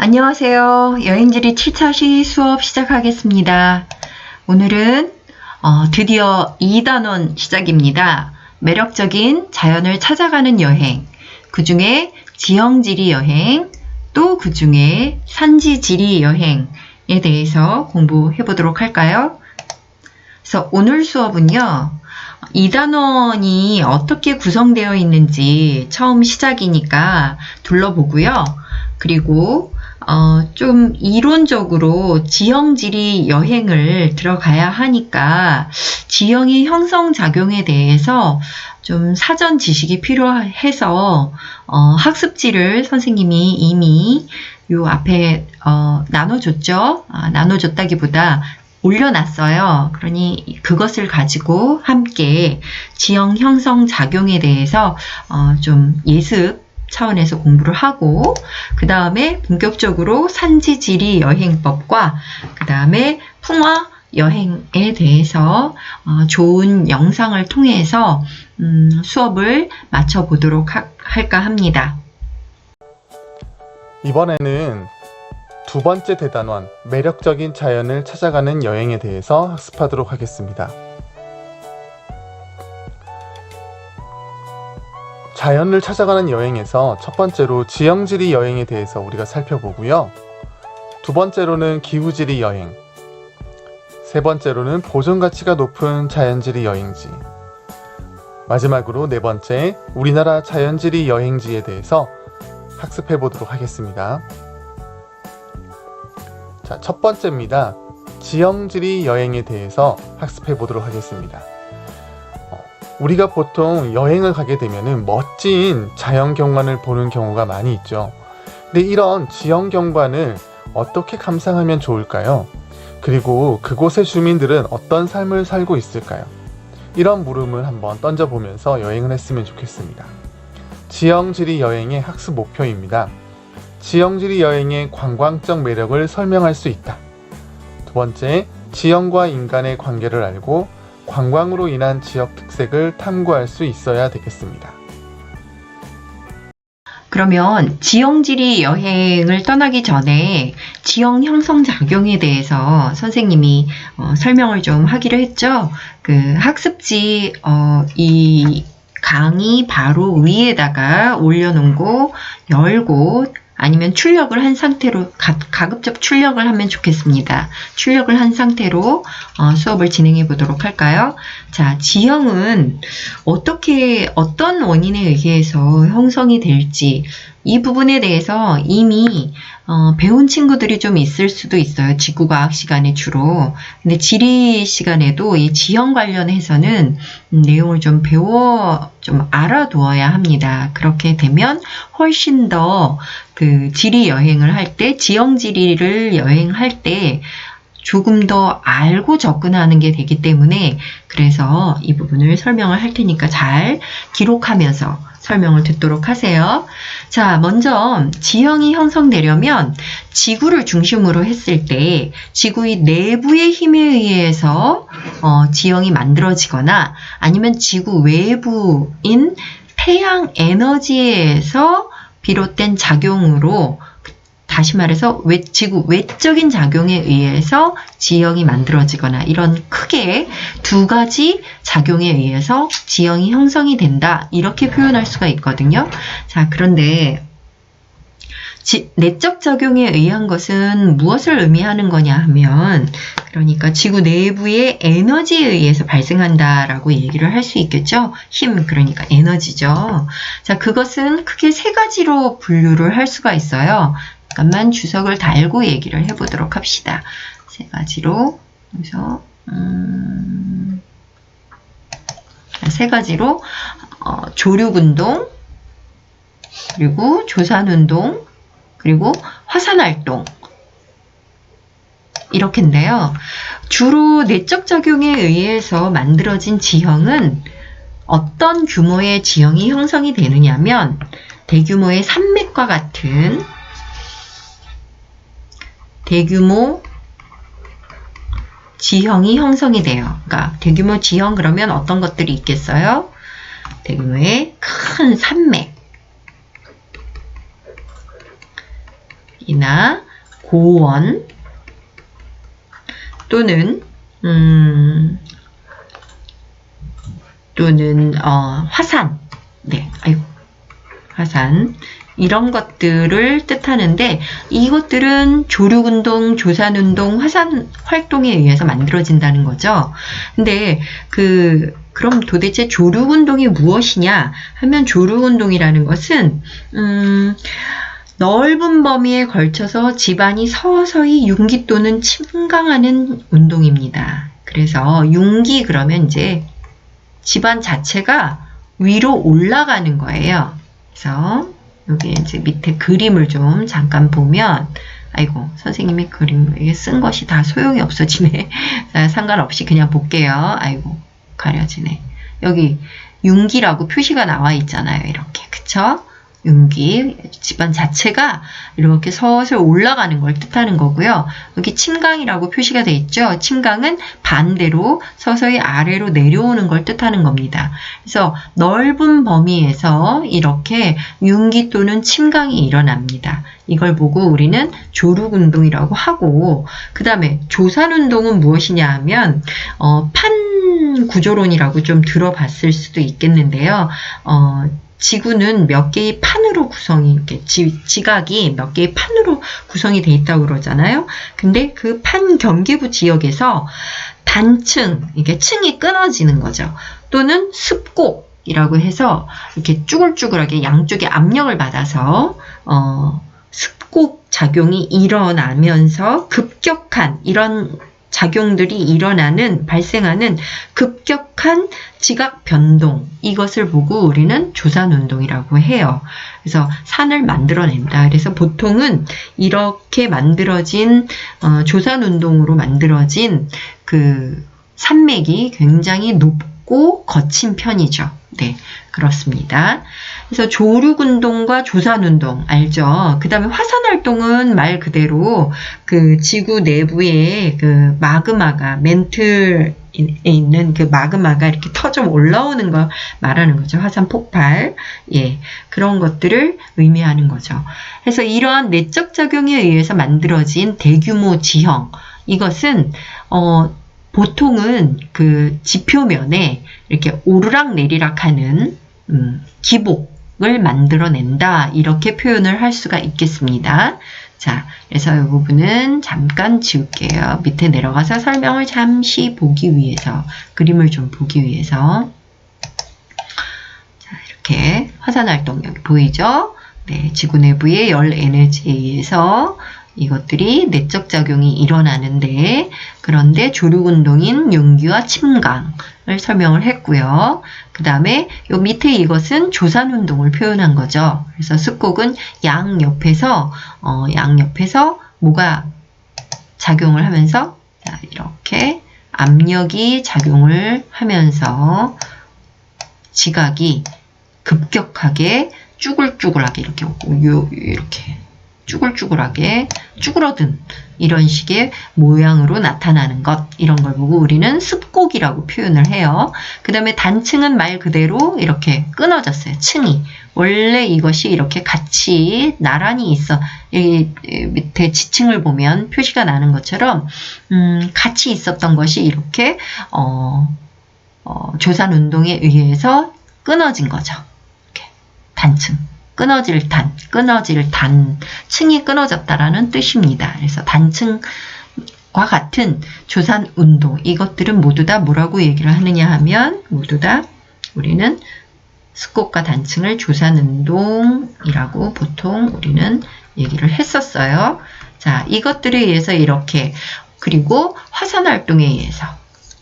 안녕하세요. 여행지리 7차시 수업 시작하겠습니다. 오늘은 드디어 2단원 시작입니다. 매력적인 자연을 찾아가는 여행, 그 중에 지형지리 여행, 또 그 중에 산지지리 여행에 대해서 공부해 보도록 할까요? 그래서 오늘 수업은요. 2단원이 어떻게 구성되어 있는지 처음 시작이니까 둘러보고요. 그리고 좀 이론적으로 지형지리 여행을 들어가야 하니까 지형의 형성작용에 대해서 좀 사전 지식이 필요해서 학습지를 선생님이 이미 요 앞에 나눠줬죠. 나눠줬다기보다 올려놨어요. 그러니 그것을 가지고 함께 지형 형성 작용에 대해서 좀 예습 차원에서 공부를 하고 그 다음에 본격적으로 산지지리 여행법과 그 다음에 풍화 여행에 대해서 좋은 영상을 통해서 수업을 마쳐보도록 할까 합니다. 이번에는 두 번째 대단원, 매력적인 자연을 찾아가는 여행에 대해서 학습하도록 하겠습니다. 자연을 찾아가는 여행에서 첫 번째로 지형지리 여행에 대해서 우리가 살펴보고요. 두 번째로는 기후지리 여행, 세 번째로는 보존가치가 높은 자연지리 여행지, 마지막으로 네 번째, 우리나라 자연지리 여행지에 대해서 학습해 보도록 하겠습니다. 자, 첫 번째입니다. 지형지리 여행에 대해서 학습해 보도록 하겠습니다. 우리가 보통 여행을 가게 되면 멋진 자연 경관을 보는 경우가 많이 있죠. 근데 이런 지형 경관을 어떻게 감상하면 좋을까요? 그리고 그곳의 주민들은 어떤 삶을 살고 있을까요? 이런 물음을 한번 던져보면서 여행을 했으면 좋겠습니다. 지형지리 여행의 학습 목표입니다. 지형지리 여행의 관광적 매력을 설명할 수 있다. 두 번째, 지형과 인간의 관계를 알고 관광으로 인한 지역 특색을 탐구할 수 있어야 되겠습니다. 그러면 지형지리 여행을 떠나기 전에 지형 형성 작용에 대해서 선생님이 설명을 좀 하기로 했죠. 그 학습지 이 강의 바로 위에다가 올려놓은 곳, 열곳 아니면 출력을 한 상태로 가급적 출력을 하면 좋겠습니다. 출력을 한 상태로 수업을 진행해 보도록 할까요? 자, 지형은 어떤 원인에 의해서 형성이 될지 이 부분에 대해서 이미 배운 친구들이 좀 있을 수도 있어요. 지구과학 시간에 주로. 근데 지리 시간에도 이 지형 관련해서는 내용을 좀 좀 알아두어야 합니다. 그렇게 되면 훨씬 더 그 지리 여행을 할 때, 지형지리를 여행할 때 조금 더 알고 접근하는 게 되기 때문에 그래서 이 부분을 설명을 할 테니까 잘 기록하면서 설명을 듣도록 하세요. 자, 먼저 지형이 형성되려면 지구를 중심으로 했을 때 지구의 내부의 힘에 의해서 지형이 만들어지거나 아니면 지구 외부인 태양 에너지에서 비롯된 작용으로 다시 말해서 지구 외적인 작용에 의해서 지형이 만들어지거나 이런 크게 두 가지 작용에 의해서 지형이 형성이 된다. 이렇게 표현할 수가 있거든요. 자, 그런데 내적 작용에 의한 것은 무엇을 의미하는 거냐 하면 그러니까 지구 내부의 에너지에 의해서 발생한다라고 얘기를 할 수 있겠죠. 힘, 그러니까 에너지죠. 자, 그것은 크게 세 가지로 분류를 할 수가 있어요. 잠깐만 주석을 달고 얘기를 해보도록 합시다. 세 가지로 그래서 세 가지로 조륙운동, 그리고 조산운동, 그리고 화산활동 이렇게인데요. 주로 내적 작용에 의해서 만들어진 지형은 어떤 규모의 지형이 형성이 되느냐면 대규모의 산맥과 같은 대규모 지형이 형성이 돼요. 그러니까 대규모 지형 그러면 어떤 것들이 있겠어요? 대규모의 큰 산맥, 산맥이나 고원 또는 화산, 네, 아이고, 화산 이런 것들을 뜻하는데 이것들은 조류운동, 조산운동, 화산 활동에 의해서 만들어진다는 거죠. 근데 그럼 도대체 조류운동이 무엇이냐 하면 조류운동이라는 것은 넓은 범위에 걸쳐서 지반이 서서히 융기 또는 침강하는 운동입니다. 그래서 융기 그러면 이제 지반 자체가 위로 올라가는 거예요. 그래서 여기 이제 밑에 그림을 좀 잠깐 보면, 아이고, 선생님이 그림에 쓴 것이 다 소용이 없어지네. 상관없이 그냥 볼게요. 아이고, 가려지네. 여기 융기라고 표시가 나와 있잖아요. 이렇게. 그쵸? 융기, 지반 자체가 이렇게 서서히 올라가는 걸 뜻하는 거고요. 여기 침강이라고 표시가 되어 있죠. 침강은 반대로 서서히 아래로 내려오는 걸 뜻하는 겁니다. 그래서 넓은 범위에서 이렇게 융기 또는 침강이 일어납니다. 이걸 보고 우리는 조류운동이라고 하고, 그 다음에 조산운동은 무엇이냐 하면 판 구조론이라고 좀 들어봤을 수도 있겠는데요. 지구는 몇 개의 판으로 이렇게 지각이 몇 개의 판으로 구성이 돼 있다고 그러잖아요. 근데 그 판 경계부 지역에서 단층, 이게 층이 끊어지는 거죠. 또는 습곡이라고 해서 이렇게 쭈글쭈글하게 양쪽에 압력을 받아서 습곡 작용이 일어나면서 급격한 이런 작용들이 발생하는 급격한 지각 변동, 이것을 보고 우리는 조산운동이라고 해요. 그래서 산을 만들어낸다. 그래서 보통은 이렇게 만들어진 조산운동으로 만들어진 그 산맥이 굉장히 높고 거친 편이죠. 네, 그렇습니다. 그래서 조류운동과 조산운동 알죠? 그 다음에 화산활동은 말 그대로 그 지구 내부에 그 마그마가 멘틀에 있는 그 마그마가 이렇게 터져 올라오는 걸 말하는 거죠. 화산 폭발. 예, 그런 것들을 의미하는 거죠. 그래서 이러한 내적 작용에 의해서 만들어진 대규모 지형, 이것은 보통은 그 지표면에 이렇게 오르락 내리락 하는 기복을 만들어낸다. 이렇게 표현을 할 수가 있겠습니다. 자, 그래서 이 부분은 잠깐 지울게요. 밑에 내려가서 설명을 잠시 보기 위해서, 그림을 좀 보기 위해서. 자, 이렇게 화산활동 여기 보이죠? 네, 지구 내부의 열 에너지에 의해서 이것들이 내적 작용이 일어나는데, 그런데 조류운동인 융기와 침강을 설명을 했고요. 그 다음에 요 밑에 이것은 조산운동을 표현한 거죠. 그래서 습곡은 양옆에서 뭐가 작용을 하면서, 자, 이렇게 압력이 작용을 하면서 지각이 급격하게 쭈글쭈글하게 이렇게 쭈글쭈글하게 쭈그러든 이런 식의 모양으로 나타나는 것, 이런 걸 보고 우리는 습곡이라고 표현을 해요. 그 다음에 단층은 말 그대로 이렇게 끊어졌어요. 층이. 원래 이것이 이렇게 같이 나란히 있어. 여기 밑에 지층을 보면 표시가 나는 것처럼 같이 있었던 것이 이렇게 조산운동에 의해서 끊어진 거죠. 이렇게 단층. 끊어질 단, 층이 끊어졌다라는 뜻입니다. 그래서 단층과 같은 조산운동, 이것들은 모두 다 뭐라고 얘기를 하느냐 하면, 모두 다 우리는 습곡과 단층을 조산운동이라고 보통 우리는 얘기를 했었어요. 자, 이것들에 의해서 이렇게, 그리고 화산활동에 의해서,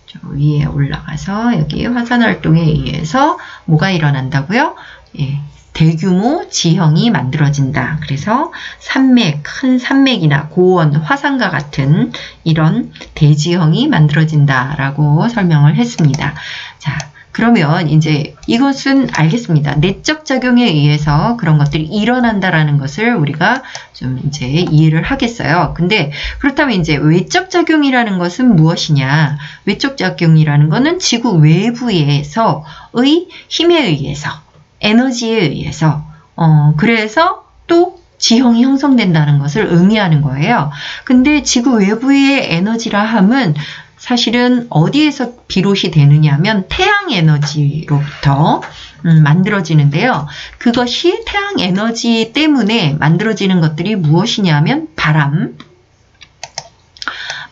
저 위에 올라가서 여기 화산활동에 의해서 뭐가 일어난다고요? 예. 대규모 지형이 만들어진다. 그래서 큰 산맥이나 고원, 화산과 같은 이런 대지형이 만들어진다라고 설명을 했습니다. 자, 그러면 이제 이것은 알겠습니다. 내적 작용에 의해서 그런 것들이 일어난다라는 것을 우리가 좀 이제 이해를 하겠어요. 근데 그렇다면 이제 외적 작용이라는 것은 무엇이냐? 외적 작용이라는 것은 지구 외부에서의 힘에 의해서, 에너지에 의해서, 그래서 또 지형이 형성된다는 것을 의미하는 거예요. 근데 지구 외부의 에너지라 함은 사실은 어디에서 비롯이 되느냐 하면 태양 에너지로부터 만들어지는데요. 그것이 태양 에너지 때문에 만들어지는 것들이 무엇이냐 하면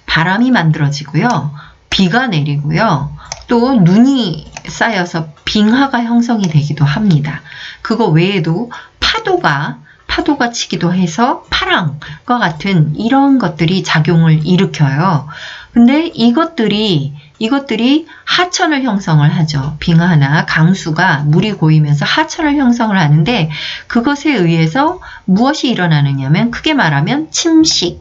바람이 만들어지고요. 비가 내리고요. 또 눈이 쌓여서 빙하가 형성이 되기도 합니다. 그거 외에도 파도가 치기도 해서 파랑과 같은 이런 것들이 작용을 일으켜요. 근데 이것들이 하천을 형성을 하죠. 빙하나 강수가 물이 고이면서 하천을 형성을 하는데 그것에 의해서 무엇이 일어나느냐면 크게 말하면 침식이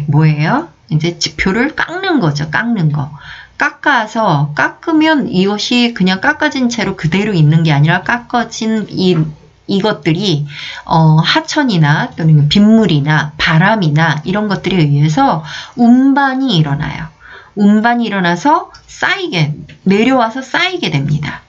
뭐예요? 이제 지표를 깎는 거죠. 깎는 거. 깎으면 이것이 그냥 깎아진 채로 그대로 있는 게 아니라 깎아진 이것들이 하천이나 또는 빗물이나 바람이나 이런 것들에 의해서 운반이 일어나요. 운반이 일어나서 내려와서 쌓이게 됩니다.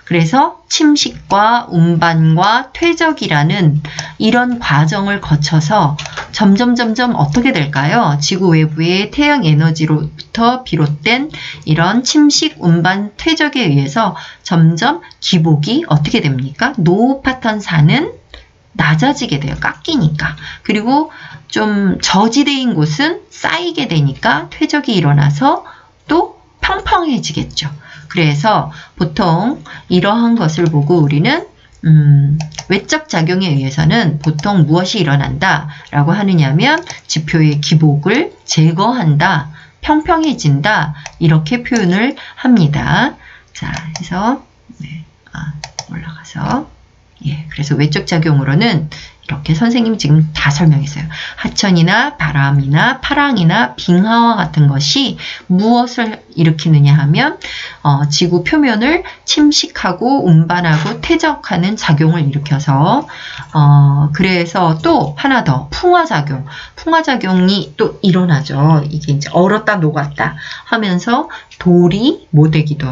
그래서 침식과 운반과 퇴적이라는 이런 과정을 거쳐서 점점 어떻게 될까요? 지구 외부의 태양 에너지로부터 비롯된 이런 침식, 운반, 퇴적에 의해서 점점 기복이 어떻게 됩니까? 높았던 산은 낮아지게 돼요. 깎이니까. 그리고 좀 저지대인 곳은 쌓이게 되니까 퇴적이 일어나서 또 평평해지겠죠. 그래서 보통 이러한 것을 보고 우리는 외적 작용에 의해서는 보통 무엇이 일어난다 라고 하느냐면 지표의 기복을 제거한다, 평평해진다 이렇게 표현을 합니다. 자, 그래서 올라가서 그래서 외적 작용으로는 이렇게 선생님이 지금 다 설명했어요. 하천이나 바람이나 파랑이나 빙하와 같은 것이 무엇을 일으키느냐 하면 지구 표면을 침식하고 운반하고 퇴적하는 작용을 일으켜서 그래서 또 하나 더 풍화작용이 또 일어나죠. 이게 이제 얼었다 녹았다 하면서 돌이 모대기도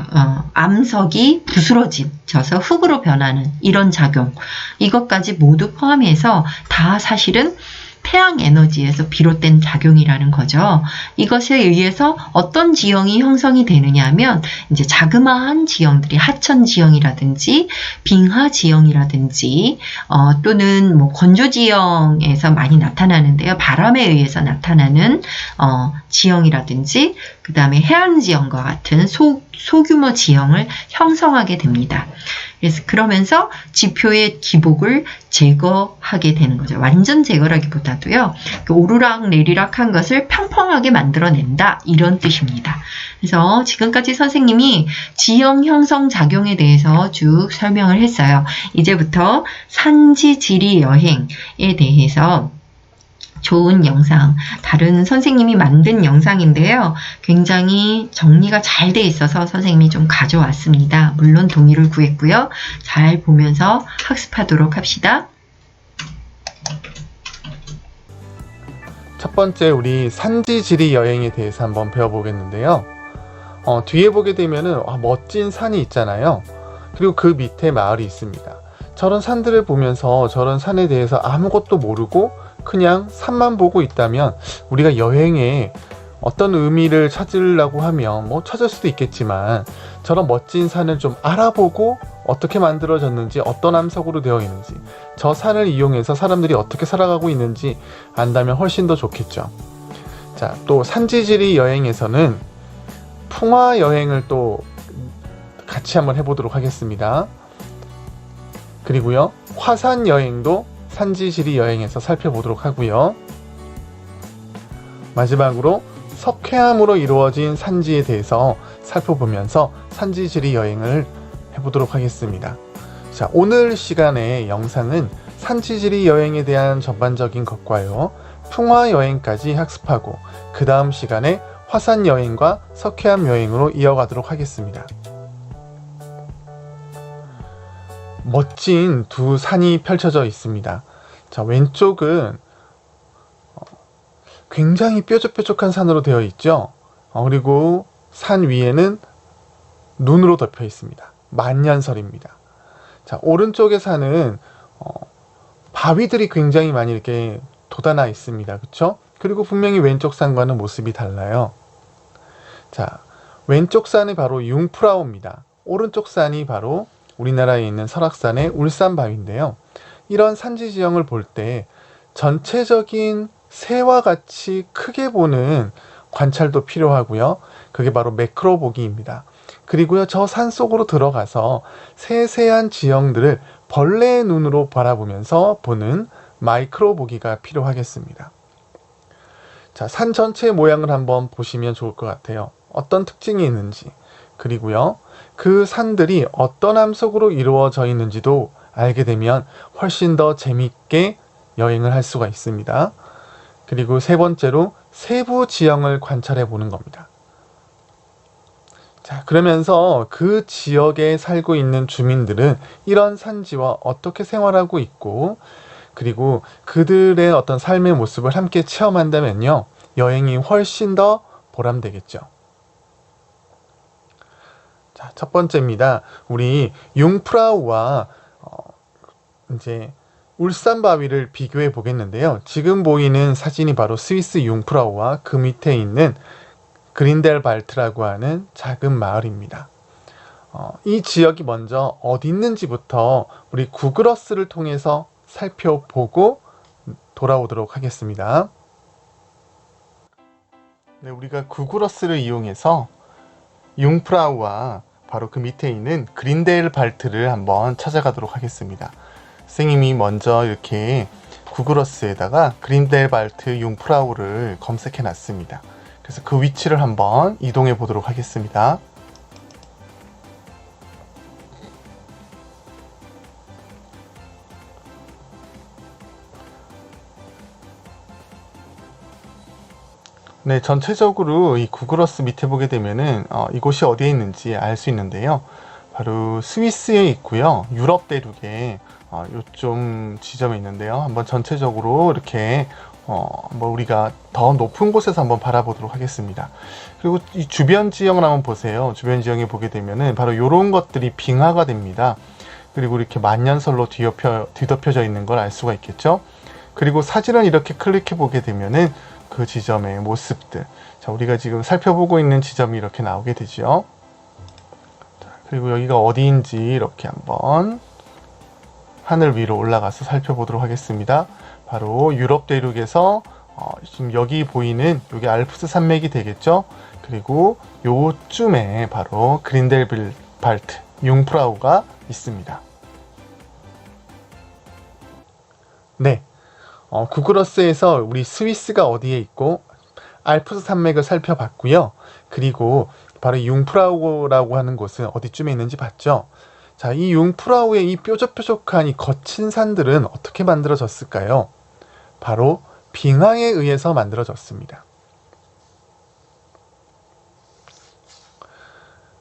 암석이 부스러져서 흙으로 변하는 이런 작용 이것까지 모두 포함해서 다 사실은 태양 에너지에서 비롯된 작용이라는 거죠. 이것에 의해서 어떤 지형이 형성이 되느냐 하면 이제 자그마한 지형들이 하천 지형이라든지 빙하 지형이라든지 또는 뭐 건조 지형에서 많이 나타나는데요. 바람에 의해서 나타나는 지형이라든지 그 다음에 해안 지형과 같은 소규모 지형을 형성하게 됩니다. 그러면서 지표의 기복을 제거하게 되는 거죠. 완전 제거라기보다도요. 오르락 내리락 한 것을 평평하게 만들어낸다. 이런 뜻입니다. 그래서 지금까지 선생님이 지형 형성 작용에 대해서 쭉 설명을 했어요. 이제부터 산지지리 여행에 대해서 좋은 영상, 다른 선생님이 만든 영상인데요. 굉장히 정리가 잘 돼 있어서 선생님이 좀 가져왔습니다. 물론 동의를 구했고요. 잘 보면서 학습하도록 합시다. 첫 번째 우리 산지지리 여행에 대해서 한번 배워보겠는데요. 뒤에 보게 되면은 멋진 산이 있잖아요. 그리고 그 밑에 마을이 있습니다. 저런 산들을 보면서 저런 산에 대해서 아무것도 모르고 그냥 산만 보고 있다면 우리가 여행에 어떤 의미를 찾으려고 하면 뭐 찾을 수도 있겠지만 저런 멋진 산을 좀 알아보고 어떻게 만들어졌는지 어떤 암석으로 되어 있는지 저 산을 이용해서 사람들이 어떻게 살아가고 있는지 안다면 훨씬 더 좋겠죠. 자, 또 산지지리 여행에서는 풍화 여행을 또 같이 한번 해보도록 하겠습니다. 그리고요 화산 여행도 산지지리 여행에서 살펴보도록 하고요. 마지막으로 석회암으로 이루어진 산지에 대해서 살펴보면서 산지지리 여행을 해보도록 하겠습니다. 자, 오늘 시간의 영상은 산지지리 여행에 대한 전반적인 것과요. 풍화 여행까지 학습하고 그 다음 시간에 화산 여행과 석회암 여행으로 이어가도록 하겠습니다. 멋진 두 산이 펼쳐져 있습니다. 자, 왼쪽은 굉장히 뾰족뾰족한 산으로 되어 있죠. 그리고 산 위에는 눈으로 덮여 있습니다. 만년설입니다. 자, 오른쪽의 산은 바위들이 굉장히 많이 이렇게 돋아나 있습니다. 그쵸? 그리고 분명히 왼쪽 산과는 모습이 달라요. 자, 왼쪽 산이 바로 융프라우입니다. 오른쪽 산이 바로 우리나라에 있는 설악산의 울산바위인데요. 이런 산지 지형을 볼 때 전체적인 새와 같이 크게 보는 관찰도 필요하고요. 그게 바로 매크로 보기입니다. 그리고요, 저 산 속으로 들어가서 세세한 지형들을 벌레의 눈으로 바라보면서 보는 마이크로 보기가 필요하겠습니다. 자, 산 전체의 모양을 한번 보시면 좋을 것 같아요. 어떤 특징이 있는지, 그리고요, 그 산들이 어떤 함석으로 이루어져 있는지도 알게 되면 훨씬 더 재밌게 여행을 할 수가 있습니다. 그리고 세 번째로 세부 지형을 관찰해 보는 겁니다. 자, 그러면서 그 지역에 살고 있는 주민들은 이런 산지와 어떻게 생활하고 있고, 그리고 그들의 어떤 삶의 모습을 함께 체험한다면요, 여행이 훨씬 더 보람되겠죠. 자, 첫 번째입니다. 우리 융프라우와 이제 울산바위를 비교해 보겠는데요. 지금 보이는 사진이 바로 스위스 융프라우와 그 밑에 있는 그린델발트라고 하는 작은 마을입니다. 이 지역이 먼저 어디 있는지부터 우리 구글어스를 통해서 살펴보고 돌아오도록 하겠습니다. 네, 우리가 구글어스를 이용해서 융프라우와 바로 그 밑에 있는 그린델발트를 한번 찾아가도록 하겠습니다. 선생님이 먼저 이렇게 구글어스에다가 그린델발트 융프라우를 검색해 놨습니다. 그래서 그 위치를 한번 이동해 보도록 하겠습니다. 네, 전체적으로 이 구글어스 밑에 보게 되면은 이곳이 어디에 있는지 알 수 있는데요. 바로 스위스에 있고요. 유럽 대륙에 요점 지점에 있는데요. 한번 전체적으로 이렇게 우리가 더 높은 곳에서 한번 바라보도록 하겠습니다. 그리고 이 주변 지형을 한번 보세요. 주변 지형에 보게 되면은 바로 이런 것들이 빙하가 됩니다. 그리고 이렇게 만년설로 뒤덮여져 있는 걸 알 수가 있겠죠. 그리고 사진을 이렇게 클릭해 보게 되면은 그 지점의 모습들, 자, 우리가 지금 살펴보고 있는 지점이 이렇게 나오게 되죠. 자, 그리고 여기가 어디인지 이렇게 한번 하늘 위로 올라가서 살펴보도록 하겠습니다. 바로 유럽 대륙에서 지금 여기 보이는 여기 알프스 산맥이 되겠죠. 그리고 요쯤에 바로 그린델발트 융프라우가 있습니다. 네, 구글어스에서 우리 스위스가 어디에 있고 알프스 산맥을 살펴봤고요. 그리고 바로 융프라우라고 하는 곳은 어디쯤에 있는지 봤죠. 자, 이 융프라우의 이 뾰족뾰족한 이 거친 산들은 어떻게 만들어졌을까요? 바로 빙하에 의해서 만들어졌습니다.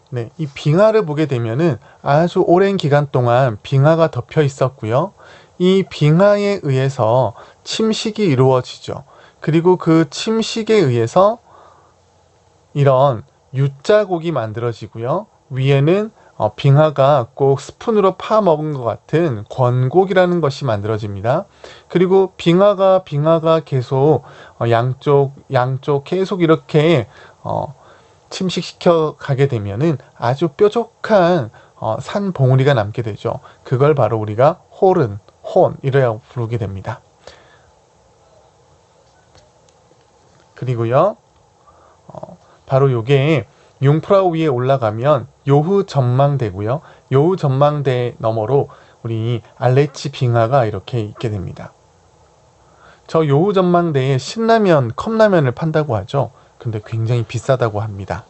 네, 이 빙하를 보게 되면은 아주 오랜 기간 동안 빙하가 덮여 있었고요. 이 빙하에 의해서 침식이 이루어지죠. 그리고 그 침식에 의해서 이런 U자곡이 만들어지고요. 위에는 빙하가 꼭 스푼으로 파먹은 것 같은 권곡이라는 것이 만들어집니다. 그리고 빙하가 계속 양쪽 계속 이렇게 침식시켜 가게 되면은 아주 뾰족한 산 봉우리가 남게 되죠. 그걸 바로 우리가 혼이라고 부르게 됩니다. 그리고요, 바로 요게 융프라우 위에 올라가면 요흐 전망대고요. 요흐 전망대 너머로 우리 알레치 빙하가 이렇게 있게 됩니다. 저 요흐 전망대에 신라면, 컵라면을 판다고 하죠. 근데 굉장히 비싸다고 합니다.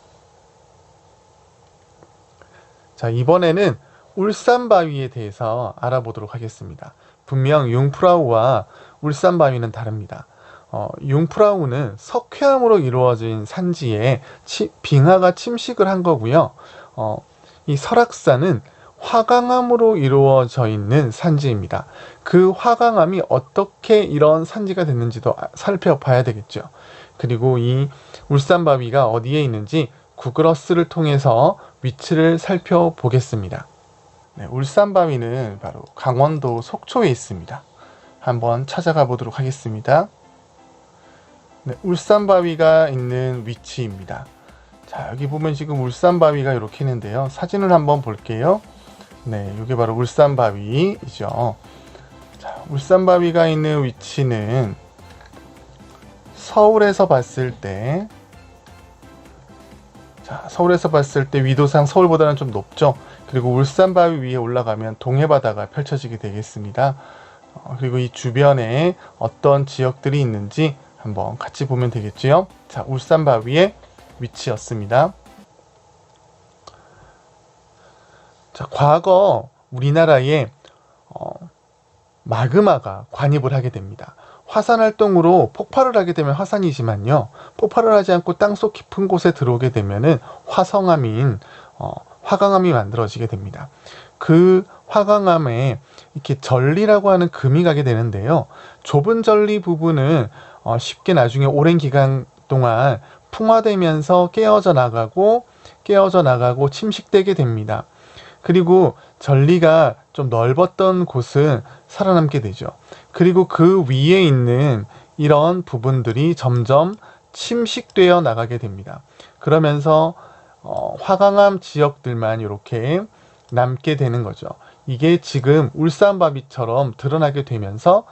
자, 이번에는 울산바위에 대해서 알아보도록 하겠습니다. 분명 융프라우와 울산바위는 다릅니다. 융프라우는 석회암으로 이루어진 산지에 빙하가 침식을 한 거고요. 이 설악산은 화강암으로 이루어져 있는 산지입니다. 그 화강암이 어떻게 이런 산지가 됐는지도 살펴봐야 되겠죠. 그리고 이 울산바위가 어디에 있는지 구글어스를 통해서 위치를 살펴보겠습니다. 네, 울산바위는 바로 강원도 속초에 있습니다. 한번 찾아가 보도록 하겠습니다. 네, 울산바위가 있는 위치입니다. 자, 여기 보면 지금 울산바위가 이렇게 있는데요. 사진을 한번 볼게요. 네, 이게 바로 울산바위이죠. 자, 울산바위가 있는 위치는 서울에서 봤을 때, 자, 서울에서 봤을 때 위도상 서울보다는 좀 높죠. 그리고 울산바위 위에 올라가면 동해바다가 펼쳐지게 되겠습니다. 그리고 이 주변에 어떤 지역들이 있는지 한번 같이 보면 되겠지요. 자, 울산바위의 위치였습니다. 자, 과거 우리나라에 마그마가 관입을 하게 됩니다. 화산 활동으로 폭발을 하게 되면 화산이지만요, 폭발을 하지 않고 땅속 깊은 곳에 들어오게 되면은 화성암인 화강암이 만들어지게 됩니다. 그 화강암에 이렇게 전리라고 하는 금이 가게 되는데요, 좁은 전리 부분은 쉽게 나중에 오랜 기간 동안 풍화되면서 깨어져 나가고 침식되게 됩니다. 그리고 전리가 좀 넓었던 곳은 살아남게 되죠. 그리고 그 위에 있는 이런 부분들이 점점 침식되어 나가게 됩니다. 그러면서 화강암 지역들만 이렇게 남게 되는 거죠. 이게 지금 울산바위처럼 드러나게 되면서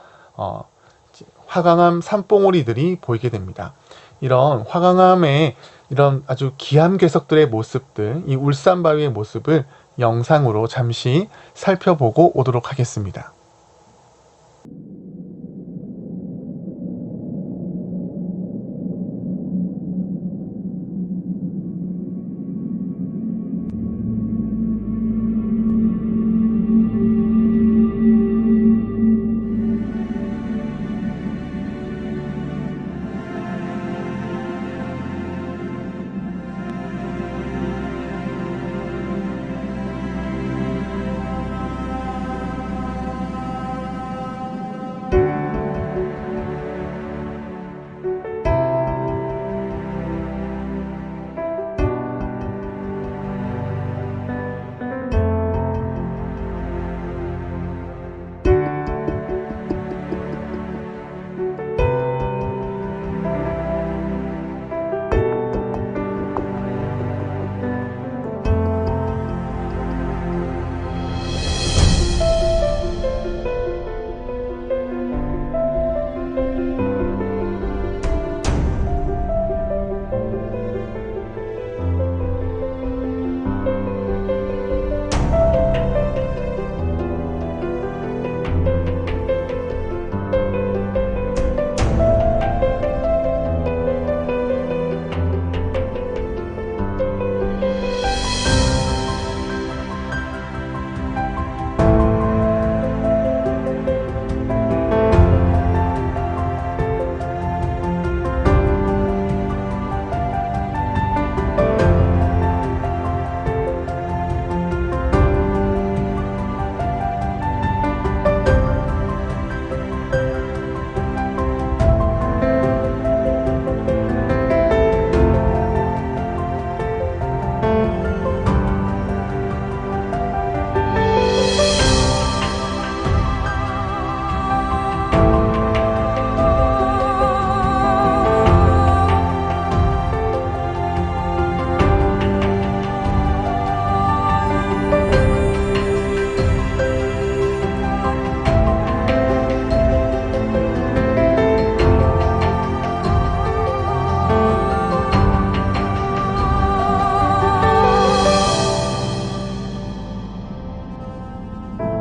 화강암 산봉우리들이 보이게 됩니다. 이런 화강암의 이런 아주 기암괴석들의 모습들, 이 울산바위의 모습을 영상으로 잠시 살펴보고 오도록 하겠습니다.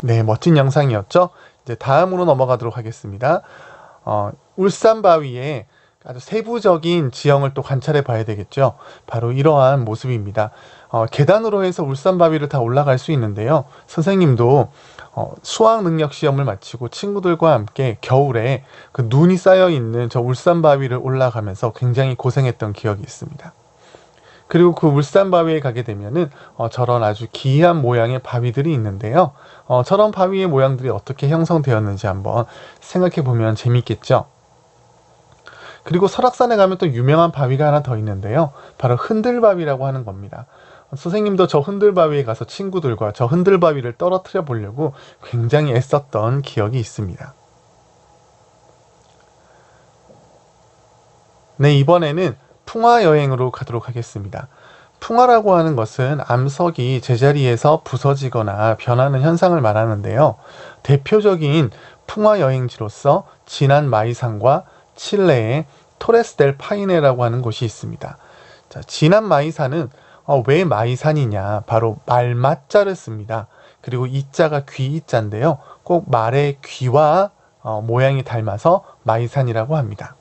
네, 멋진 영상이었죠? 이제 다음으로 넘어가도록 하겠습니다. 울산바위의 아주 세부적인 지형을 또 관찰해 봐야 되겠죠. 바로 이러한 모습입니다. 계단으로 해서 울산바위를 다 올라갈 수 있는데요. 선생님도 수학 능력 시험을 마치고 친구들과 함께 겨울에 그 눈이 쌓여 있는 저 울산바위를 올라가면서 굉장히 고생했던 기억이 있습니다. 그리고 그 울산바위에 가게 되면은 저런 아주 기이한 모양의 바위들이 있는데요. 저런 바위의 모양들이 어떻게 형성되었는지 한번 생각해 보면 재밌겠죠. 그리고 설악산에 가면 또 유명한 바위가 하나 더 있는데요. 바로 흔들바위라고 하는 겁니다. 선생님도 저 흔들바위에 가서 친구들과 저 흔들바위를 떨어뜨려 보려고 굉장히 애썼던 기억이 있습니다. 네, 이번에는 풍화 여행으로 가도록 하겠습니다. 풍화라고 하는 것은 암석이 제자리에서 부서지거나 변하는 현상을 말하는데요. 대표적인 풍화 여행지로서 진안 마이산과 칠레의 토레스 델 파이네라고 하는 곳이 있습니다. 자, 진안 마이산은 왜 마이산이냐? 바로 말맞자를 씁니다. 그리고 이자가 귀이자인데요. 꼭 말의 귀와 모양이 닮아서 마이산이라고 합니다.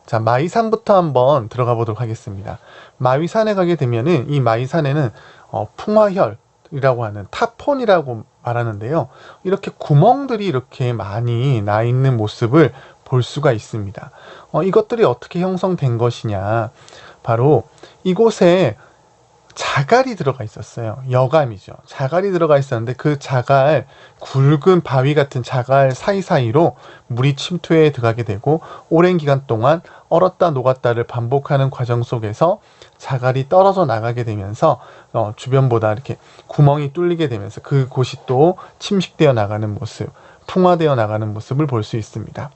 자, 마이산부터 한번 들어가 보도록 하겠습니다. 마이산에 가게 되면은 이 마이산에는 풍화혈이라고 하는 타폰이라고 말하는데요. 이렇게 구멍들이 이렇게 많이 나 있는 모습을 볼 수가 있습니다. 이것들이 어떻게 형성된 것이냐? 바로 이곳에 자갈이 들어가 있었어요. 여감이죠. 자갈이 들어가 있었는데 그 자갈, 굵은 바위 같은 자갈 사이사이로 물이 침투해 들어가게 되고 오랜 기간 동안 얼었다 녹았다를 반복하는 과정 속에서 자갈이 떨어져 나가게 되면서 주변보다 이렇게 구멍이 뚫리게 되면서 그곳이 또 침식되어 나가는 모습, 풍화되어 나가는 모습을 볼 수 있습니다.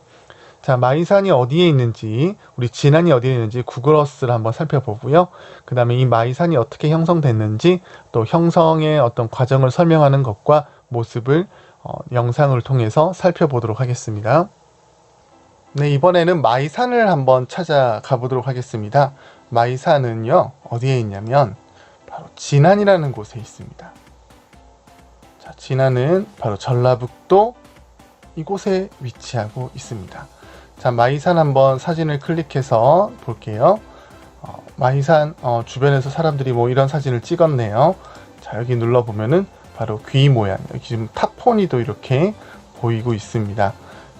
자, 마이산이 어디에 있는지, 우리 진안이 어디에 있는지 구글어스를 한번 살펴보고요. 그 다음에 이 마이산이 어떻게 형성됐는지, 또 형성의 어떤 과정을 설명하는 것과 모습을 영상을 통해서 살펴보도록 하겠습니다. 네, 이번에는 마이산을 한번 찾아가 보도록 하겠습니다. 마이산은요, 어디에 있냐면, 바로 진안이라는 곳에 있습니다. 자, 진안은 바로 전라북도 이곳에 위치하고 있습니다. 자, 마이산 한번 사진을 클릭해서 볼게요. 마이산 주변에서 사람들이 뭐 이런 사진을 찍었네요. 자, 여기 눌러보면은 바로 귀 모양, 여기 지금 타포니도 이렇게 보이고 있습니다.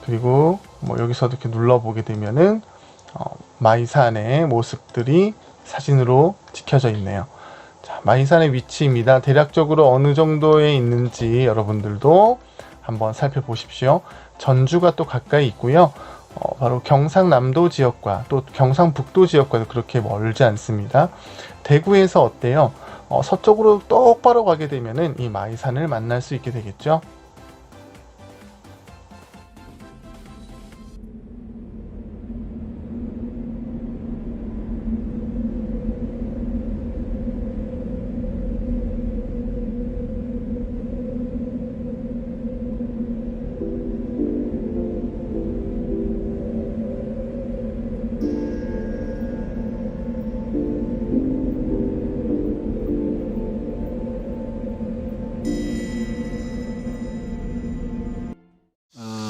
그리고 뭐 여기서도 이렇게 눌러보게 되면은 마이산의 모습들이 사진으로 찍혀져 있네요. 자, 마이산의 위치입니다. 대략적으로 어느 정도에 있는지 여러분들도 한번 살펴보십시오. 전주가 또 가까이 있고요. 바로 경상남도 지역과 또 경상북도 지역과도 그렇게 멀지 않습니다. 대구에서 어때요? 서쪽으로 똑바로 가게 되면은 이 마이산을 만날 수 있게 되겠죠.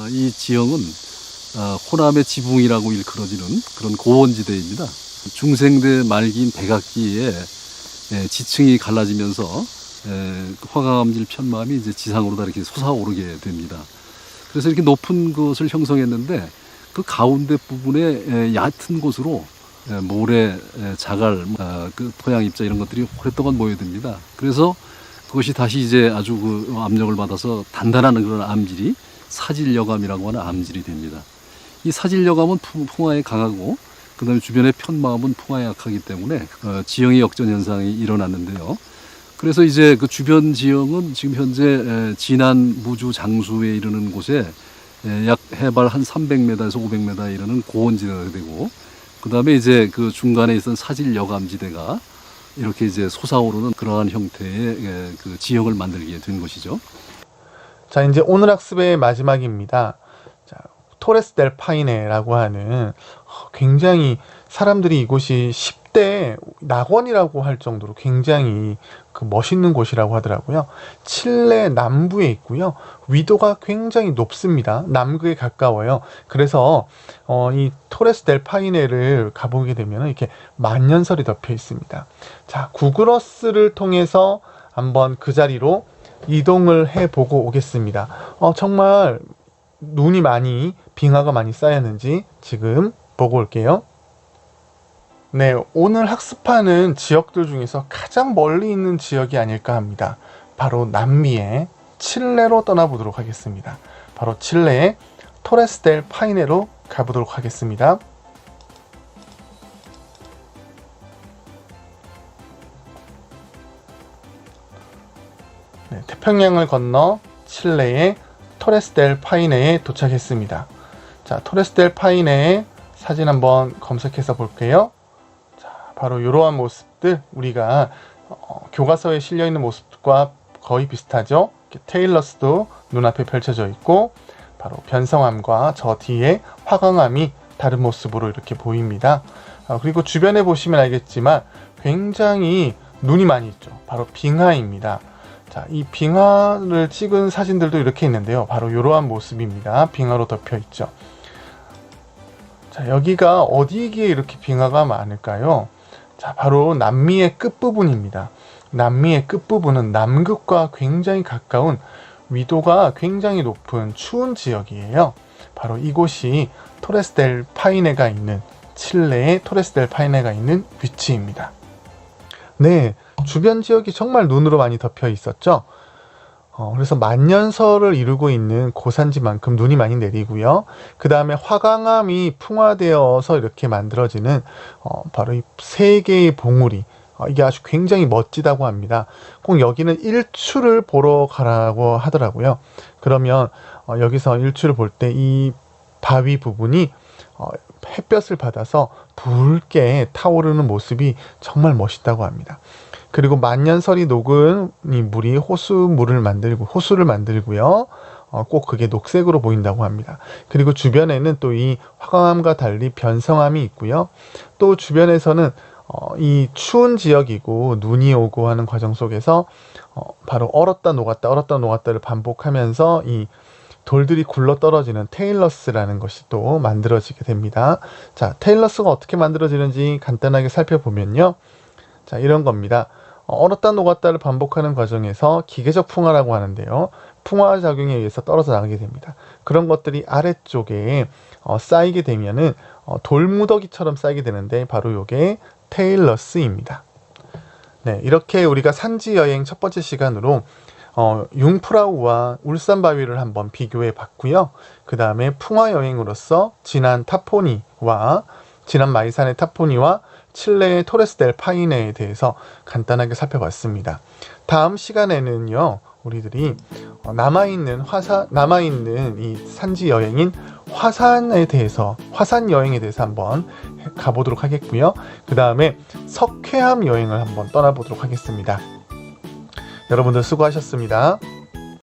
이 지형은 호남의 지붕이라고 일컬어지는 그런 고원지대입니다. 중생대 말기인 백악기에 지층이 갈라지면서 화강암질 편마음이 이제 지상으로 다 이렇게 솟아오르게 됩니다. 그래서 이렇게 높은 것을 형성했는데 그 가운데 부분에 얕은 곳으로 모래, 자갈, 그 토양 입자 이런 것들이 오랫동안 모여듭니다. 그래서 그것이 다시 이제 아주 그 압력을 받아서 단단한 그런 암질이 사질여감이라고 하는 암질이 됩니다. 이 사질여감은 풍화에 강하고 그 다음에 주변의 편마음은 풍화에 약하기 때문에 지형의 역전 현상이 일어났는데요. 그래서 이제 그 주변 지형은 지금 현재 진안 무주 장수에 이르는 곳에 약 해발 한 300m에서 500m에 이르는 고원지대가 되고 그 다음에 이제 그 중간에 있던 사질여감지대가 이렇게 이제 솟아오르는 그러한 형태의 그 지형을 만들게 된 것이죠. 자, 이제 오늘 학습의 마지막입니다. 자, 토레스 델 파이네라고 하는 굉장히 사람들이 이곳이 10대 낙원이라고 할 정도로 굉장히 그 멋있는 곳이라고 하더라고요. 칠레 남부에 있고요. 위도가 굉장히 높습니다. 남극에 가까워요. 그래서 이 토레스 델 파이네를 가보게 되면 이렇게 만년설이 덮여 있습니다. 자, 구글어스를 통해서 한번 그 자리로 이동을 해보고 오겠습니다. 정말 눈이 많이, 빙하가 많이 쌓였는지 지금 보고 올게요. 네, 오늘 학습하는 지역들 중에서 가장 멀리 있는 지역이 아닐까 합니다. 바로 남미의 칠레로 떠나보도록 하겠습니다. 바로 칠레의 토레스 델 파이네로 가보도록 하겠습니다. 네, 태평양을 건너 칠레의 토레스 델 파이네에 도착했습니다. 자, 토레스 델 파이네의 사진 한번 검색해서 볼게요. 자, 바로 이러한 모습들, 우리가 교과서에 실려있는 모습과 거의 비슷하죠. 이렇게 테일러스도 눈앞에 펼쳐져 있고, 바로 변성암과 저 뒤에 화강암이 다른 모습으로 이렇게 보입니다. 그리고 주변에 보시면 알겠지만 굉장히 눈이 많이 있죠. 바로 빙하입니다. 자, 이 빙하를 찍은 사진들도 이렇게 있는데요. 바로 이러한 모습입니다. 빙하로 덮여 있죠. 자, 여기가 어디에 이렇게 빙하가 많을까요? 자, 바로 남미의 끝부분입니다. 남미의 끝부분은 남극과 굉장히 가까운 위도가 굉장히 높은 추운 지역이에요. 바로 이곳이 토레스 델 파이네가 있는, 칠레의 토레스 델 파이네가 있는 위치입니다. 네, 주변 지역이 정말 눈으로 많이 덮여 있었죠. 그래서 만년설을 이루고 있는 고산지만큼 눈이 많이 내리고요. 그 다음에 화강암이 풍화되어서 이렇게 만들어지는 바로 이 세 개의 봉우리, 이게 아주 굉장히 멋지다고 합니다. 꼭 여기는 일출을 보러 가라고 하더라고요. 그러면 여기서 일출을 볼 때 이 바위 부분이 햇볕을 받아서 붉게 타오르는 모습이 정말 멋있다고 합니다. 그리고 만년설이 녹은 이 물이 호수를 만들고요. 꼭 그게 녹색으로 보인다고 합니다. 그리고 주변에는 또 이 화강암과 달리 변성암이 있고요. 또 주변에서는 이 추운 지역이고 눈이 오고 하는 과정 속에서 바로 얼었다 녹았다를 반복하면서 이 돌들이 굴러 떨어지는 테일러스라는 것이 또 만들어지게 됩니다. 자, 테일러스가 어떻게 만들어지는지 간단하게 살펴보면요. 자, 이런 겁니다. 얼었다 녹았다를 반복하는 과정에서 기계적 풍화라고 하는데요. 풍화 작용에 의해서 떨어져 나가게 됩니다. 그런 것들이 아래쪽에 쌓이게 되면은 돌무더기처럼 쌓이게 되는데 바로 이게 테일러스입니다. 네, 이렇게 우리가 산지 여행 첫 번째 시간으로 융프라우와 울산 바위를 한번 비교해 봤고요. 그 다음에 풍화 여행으로서 지난 마이산의 타포니와 칠레의 토레스 델 파이네에 대해서 간단하게 살펴봤습니다. 다음 시간에는요, 우리들이 남아있는 이 산지 여행인 화산 여행에 대해서 한번 가보도록 하겠고요. 그 다음에 석회암 여행을 한번 떠나보도록 하겠습니다. 여러분들 수고하셨습니다.